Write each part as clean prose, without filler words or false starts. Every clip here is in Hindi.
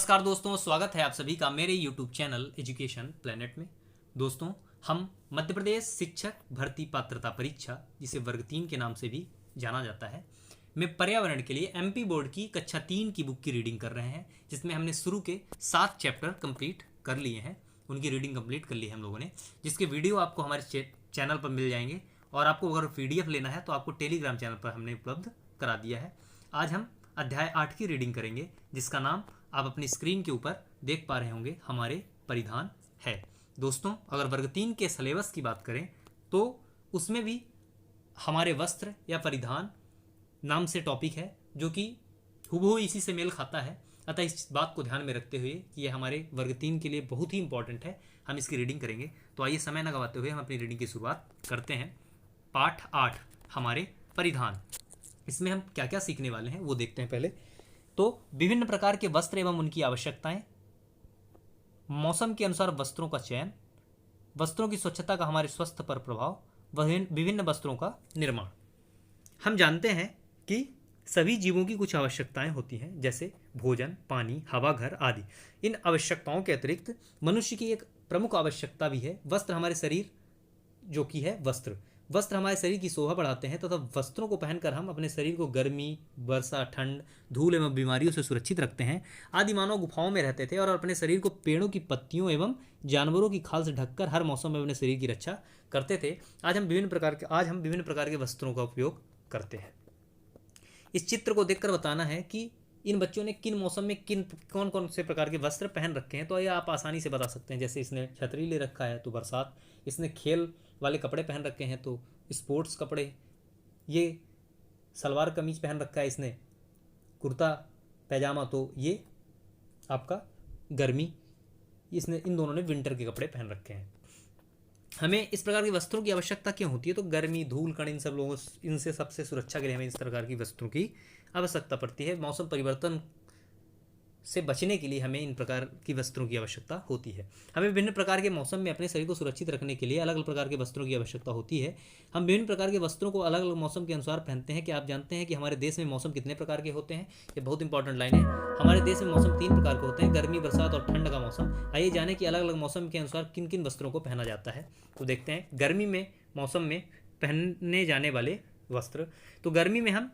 नमस्कार दोस्तों, स्वागत है आप सभी का मेरे YouTube चैनल एजुकेशन प्लेनेट में। दोस्तों, हम मध्य प्रदेश शिक्षक भर्ती पात्रता परीक्षा, जिसे वर्ग 3 के नाम से भी जाना जाता है, में पर्यावरण के लिए MP बोर्ड की कक्षा 3 की बुक की रीडिंग कर रहे हैं, जिसमें हमने शुरू के 7 चैप्टर कंप्लीट कर लिए हैं। उनकी रीडिंग कंप्लीट कर ली है हम लोगों ने, जिसके वीडियो आपको हमारे चैनल पर मिल जाएंगे। और आपको अगर PDF लेना है तो आपको टेलीग्राम चैनल पर हमने उपलब्ध करा दिया है। आज हम अध्याय 8 की रीडिंग करेंगे, जिसका नाम आप अपनी स्क्रीन के ऊपर देख पा रहे होंगे, हमारे परिधान है। दोस्तों, अगर वर्ग 3 के सिलेबस की बात करें तो उसमें भी हमारे वस्त्र या परिधान नाम से टॉपिक है, जो कि हूबहू इसी से मेल खाता है। अतः इस बात को ध्यान में रखते हुए कि यह हमारे वर्ग 3 के लिए बहुत ही इंपॉर्टेंट है, हम इसकी रीडिंग करेंगे। तो आइए समय न गवाते हुए हम अपनी रीडिंग की शुरुआत करते हैं। पाठ 8, हमारे परिधान। इसमें हम क्या क्या सीखने वाले हैं वो देखते हैं। पहले तो विभिन्न प्रकार के वस्त्र एवं उनकी आवश्यकताएं, मौसम के अनुसार वस्त्रों का चयन, वस्त्रों की स्वच्छता का हमारे स्वास्थ्य पर प्रभाव, विभिन्न वस्त्रों का निर्माण। हम जानते हैं कि सभी जीवों की कुछ आवश्यकताएं होती हैं, जैसे भोजन, पानी, हवा, घर आदि। इन आवश्यकताओं के अतिरिक्त मनुष्य की एक प्रमुख आवश्यकता भी है वस्त्र। हमारे शरीर जो कि है वस्त्र हमारे शरीर की शोभा बढ़ाते हैं तथा वस्त्रों को पहनकर हम अपने शरीर को गर्मी, वर्षा, ठंड, धूल एवं बीमारियों से सुरक्षित रखते हैं। आदि मानव गुफाओं में रहते थे और अपने शरीर को पेड़ों की पत्तियों एवं जानवरों की खाल से ढककर हर मौसम में अपने शरीर की रक्षा करते थे। आज हम विभिन्न प्रकार के वस्त्रों का उपयोग करते हैं। इस चित्र को देखकर बताना है कि इन बच्चों ने किन मौसम में कौन कौन से प्रकार के वस्त्र पहन रखे हैं। तो ये आप आसानी से बता सकते हैं। जैसे इसने छतरी ले रखा है तो बरसात, इसने खेल वाले कपड़े पहन रखे हैं तो स्पोर्ट्स कपड़े, ये सलवार कमीज पहन रखा है इसने, कुर्ता पैजामा तो ये आपका गर्मी, इसने इन दोनों ने विंटर के कपड़े पहन रखे हैं। हमें इस प्रकार के वस्त्रों की आवश्यकता क्यों होती है? तो गर्मी, धूल, कण, इनसे सबसे सुरक्षा के लिए हमें इस प्रकार की वस्त्रों की आवश्यकता पड़ती है। मौसम परिवर्तन से बचने के लिए हमें इन प्रकार की वस्त्रों की आवश्यकता होती है। हमें विभिन्न प्रकार के मौसम में अपने शरीर को सुरक्षित रखने के लिए अलग अलग प्रकार के वस्त्रों की आवश्यकता होती है। हम विभिन्न प्रकार के वस्त्रों को अलग अलग मौसम के अनुसार पहनते हैं। क्या आप जानते हैं कि हमारे देश में मौसम कितने प्रकार के होते हैं? ये बहुत इंपॉर्टेंट लाइन है। हमारे देश में मौसम 3 प्रकार के होते हैं, गर्मी, बरसात और ठंड का मौसम। आइए जाने कि अलग अलग मौसम के अनुसार किन किन वस्त्रों को पहना जाता है। तो देखते हैं गर्मी में मौसम में पहनने जाने वाले वस्त्र। तो गर्मी में हम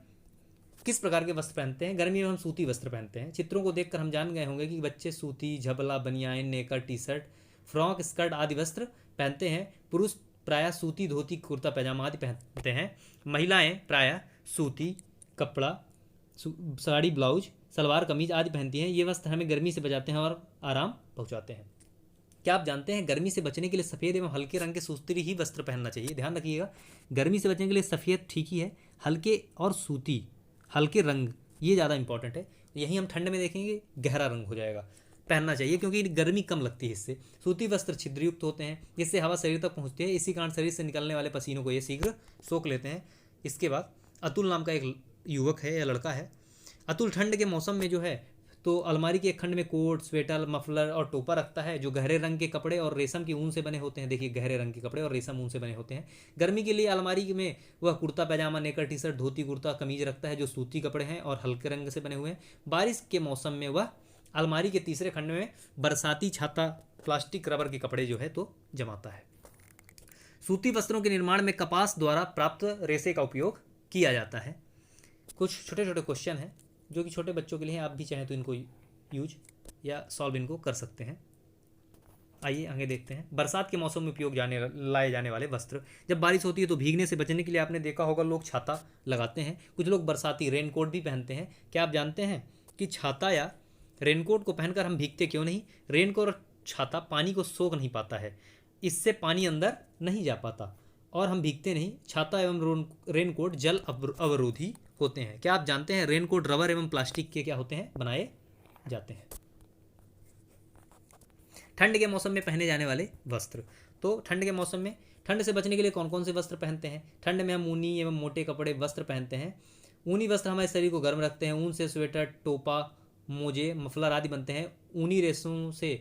किस प्रकार के वस्त्र पहनते हैं? गर्मी में हम सूती वस्त्र पहनते हैं। चित्रों को देखकर हम जान गए होंगे कि बच्चे सूती, झबला, बनियान, नेकर, टी शर्ट, फ्रॉक, स्कर्ट आदि वस्त्र पहनते हैं। पुरुष प्रायः सूती धोती, कुर्ता पैजामा आदि पहनते हैं। महिलाएं प्रायः सूती कपड़ा, साड़ी, ब्लाउज, सलवार कमीज आदि पहनती हैं। ये वस्त्र हमें गर्मी से बचाते हैं और आराम पहुँचाते हैं। क्या आप जानते हैं गर्मी से बचने के लिए सफ़ेद एवं हल्के रंग के सूती ही वस्त्र पहनना चाहिए? ध्यान रखिएगा, गर्मी से बचने के लिए सफ़ेद ठीक ही है, हल्के और सूती, हल्के रंग ये ज़्यादा इंपॉर्टेंट है। यही हम ठंड में देखेंगे गहरा रंग हो जाएगा, पहनना चाहिए क्योंकि गर्मी कम लगती है इससे। सूती वस्त्र छिद्रयुक्त होते हैं, जिससे हवा शरीर तक पहुंचती है। इसी कारण शरीर से निकलने वाले पसीनों को ये शीघ्र सोख लेते हैं। इसके बाद अतुल नाम का एक युवक है या लड़का है। अतुल ठंड के मौसम में जो है तो अलमारी के एक खंड में कोट, स्वेटर, मफलर और टोपा रखता है, जो गहरे रंग के कपड़े और रेशम की ऊन से बने होते हैं। देखिए, गहरे रंग के कपड़े और रेशम ऊन से बने होते हैं। गर्मी के लिए अलमारी में वह कुर्ता पैजामा, नेकर, टी शर्ट, धोती, कुर्ता, कमीज रखता है, जो सूती कपड़े हैं और हल्के रंग से बने हुए हैं। बारिश के मौसम में वह अलमारी के तीसरे खंड में बरसाती छाता, प्लास्टिक, रबर के कपड़े जो है तो जमाता है। सूती वस्त्रों के निर्माण में कपास द्वारा प्राप्त रेशे का उपयोग किया जाता है। कुछ छोटे छोटे क्वेश्चन हैं जो कि छोटे बच्चों के लिए हैं, आप भी चाहें तो इनको यूज या सॉल्व इनको कर सकते हैं। आइए आगे देखते हैं। बरसात के मौसम में लाए जाने वाले वस्त्र। जब बारिश होती है तो भीगने से बचने के लिए आपने देखा होगा लोग छाता लगाते हैं। कुछ लोग बरसाती रेनकोट भी पहनते हैं। क्या आप जानते हैं कि छाता या रेनकोट को पहनकर हम भीगते क्यों नहीं? रेनकोट और छाता पानी को सोख नहीं पाता है, इससे पानी अंदर नहीं जा पाता और हम भीगते नहीं। छाता एवं रेनकोट जल अवरोधी होते हैं। क्या आप जानते हैं रेनकोट रबर एवं प्लास्टिक के क्या होते हैं? बनाए जाते हैं। ठंड के मौसम में पहने जाने वाले वस्त्र। तो ठंड के मौसम में ठंड से बचने के लिए कौन कौन से वस्त्र पहनते हैं? ठंड में हम ऊनी एवं मोटे कपड़े वस्त्र पहनते हैं। ऊनी वस्त्र हमारे शरीर को गर्म रखते हैं। ऊन से स्वेटर, टोपा, मोजे, मफलर आदि बनते हैं। ऊनी रेशों से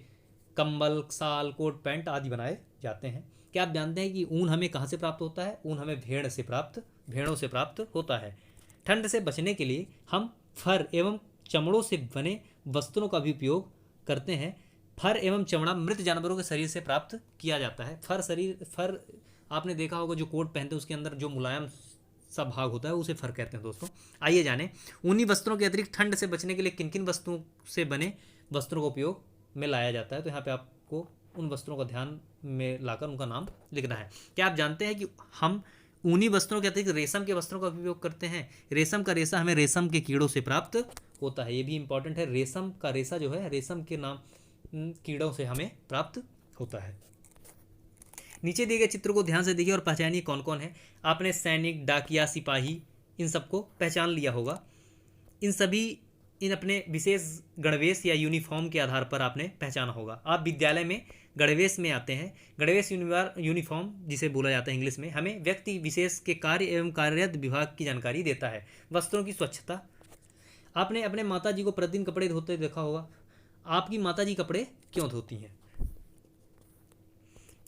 कंबल, साल, कोट, पैंट आदि बनाए जाते हैं। क्या आप जानते हैं कि ऊन हमें कहाँ से प्राप्त होता है? ऊन हमें भेड़ों से प्राप्त होता है। ठंड से बचने के लिए हम फर एवं चमड़ों से बने वस्त्रों का भी उपयोग करते हैं। फर एवं चमड़ा मृत जानवरों के शरीर से प्राप्त किया जाता है। फर आपने देखा होगा, जो कोट पहनते हैं उसके अंदर जो मुलायम सा भाग होता है उसे फर कहते हैं दोस्तों। आइए जाने ऊनी वस्त्रों के अतिरिक्त ठंड से बचने के लिए किन किन वस्तुओं से बने वस्त्रों का उपयोग में लाया जाता है। तो यहाँ पे आपको उन वस्त्रों का ध्यान में लाकर उनका नाम लिखना है। क्या आप जानते हैं कि हम ऊनी वस्त्रों के अतिरिक्त रेशम के वस्त्रों का उपयोग करते हैं। रेशम का रेशा हमें रेशम के कीड़ों से प्राप्त होता है, ये भी इंपॉर्टेंट है। रेशम का रेशा जो है रेशम के नाम कीड़ों से हमें प्राप्त होता है। नीचे दिए गए चित्र को ध्यान से देखिए और पहचानिए कौन कौन है। आपने सैनिक, डाकिया, सिपाही इन सबको पहचान लिया होगा। इन अपने विशेष गणवेश या यूनिफॉर्म के आधार पर आपने पहचाना होगा। आप विद्यालय में गणवेश में आते हैं। गणवेश यूनिफॉर्म जिसे बोला जाता है इंग्लिश में, हमें व्यक्ति विशेष के कार्य एवं कार्यरत विभाग की जानकारी देता है। वस्त्रों की स्वच्छता, आपने अपने माता जी को प्रतिदिन कपड़े धोते देखा होगा। आपकी माता जी कपड़े क्यों धोती हैं?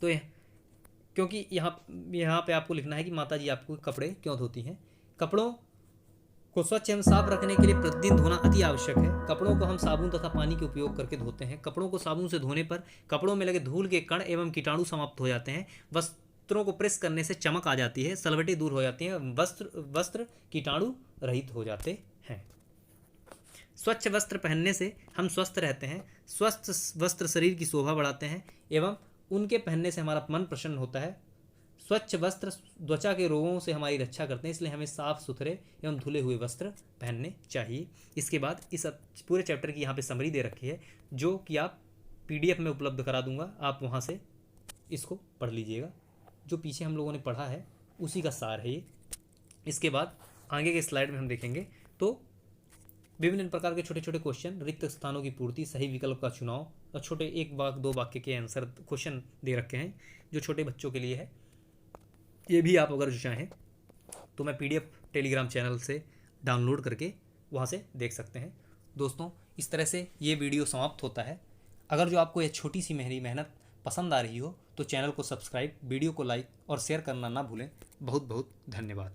तो क्योंकि यहाँ पे आपको लिखना है कि माता जी आपको कपड़े क्यों धोती हैं। कपड़ों को स्वच्छ एवं साफ रखने के लिए प्रतिदिन धोना अति आवश्यक है। कपड़ों को हम साबुन तथा पानी के उपयोग करके धोते हैं। कपड़ों को साबुन से धोने पर कपड़ों में लगे धूल के कण एवं कीटाणु समाप्त हो जाते हैं। वस्त्रों को प्रेस करने से चमक आ जाती है, सलवटें दूर हो जाती हैं, वस्त्र कीटाणु रहित हो जाते हैं। स्वच्छ वस्त्र पहनने से हम स्वस्थ रहते हैं। स्वस्थ वस्त्र शरीर की शोभा बढ़ाते हैं एवं उनके पहनने से हमारा मन प्रसन्न होता है। स्वच्छ वस्त्र त्वचा के रोगों से हमारी रक्षा करते हैं, इसलिए हमें साफ सुथरे एवं धुले हुए वस्त्र पहनने चाहिए। इसके बाद इस पूरे चैप्टर की यहाँ पे समरी दे रखी है, जो कि आप PDF में उपलब्ध करा दूंगा, आप वहाँ से इसको पढ़ लीजिएगा। जो पीछे हम लोगों ने पढ़ा है उसी का सार है ये। इसके बाद आगे के स्लाइड में हम देखेंगे तो विभिन्न प्रकार के छोटे छोटे क्वेश्चन, रिक्त स्थानों की पूर्ति, सही विकल्प का चुनाव और छोटे 1-2 वाक्य के आंसर क्वेश्चन दे रखे हैं जो छोटे बच्चों के लिए है। ये भी आप अगर चाहें तो मैं PDF टेलीग्राम चैनल से डाउनलोड करके वहाँ से देख सकते हैं। दोस्तों, इस तरह से ये वीडियो समाप्त होता है। अगर जो आपको ये छोटी सी मेरी मेहनत पसंद आ रही हो तो चैनल को सब्सक्राइब, वीडियो को लाइक और शेयर करना ना भूलें। बहुत बहुत धन्यवाद।